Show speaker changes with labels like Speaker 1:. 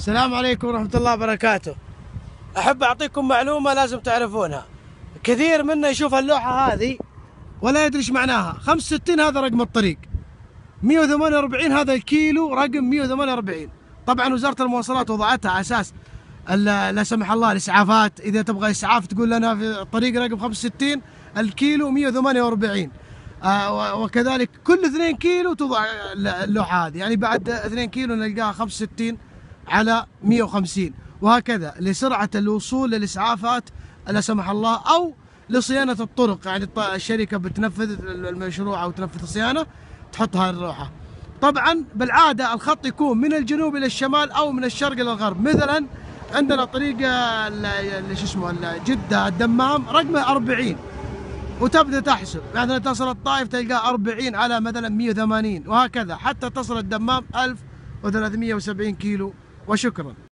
Speaker 1: السلام عليكم ورحمة الله وبركاته. أحب أعطيكم معلومة لازم تعرفونها. كثير منا يشوف اللوحة هذه ولا يدري ايش معناها. 65 هذا رقم الطريق، 148 هذا الكيلو رقم 148. طبعا وزارة المواصلات وضعتها على أساس لا سمح الله الإسعافات، إذا تبغى إسعاف تقول لنا في الطريق رقم 65 الكيلو 148. وكذلك كل 2 كيلو توضع اللوحة هذه، يعني بعد 2 كيلو نلقاها 65 على 150، وهكذا لسرعة الوصول للإسعافات لا سمح الله، أو لصيانة الطرق. يعني الشركة بتنفذ المشروع أو تنفذ الصيانة تحط هاي اللوحة. طبعا بالعادة الخط يكون من الجنوب إلى الشمال أو من الشرق إلى الغرب. مثلا عندنا طريق شو اسمه جدة الدمام رقمه 40، وتبدأ تحسب مثلا تصل الطائف تلقاه 40 على مثلا 180، وهكذا حتى تصل الدمام 1370 كيلو. وشكرا.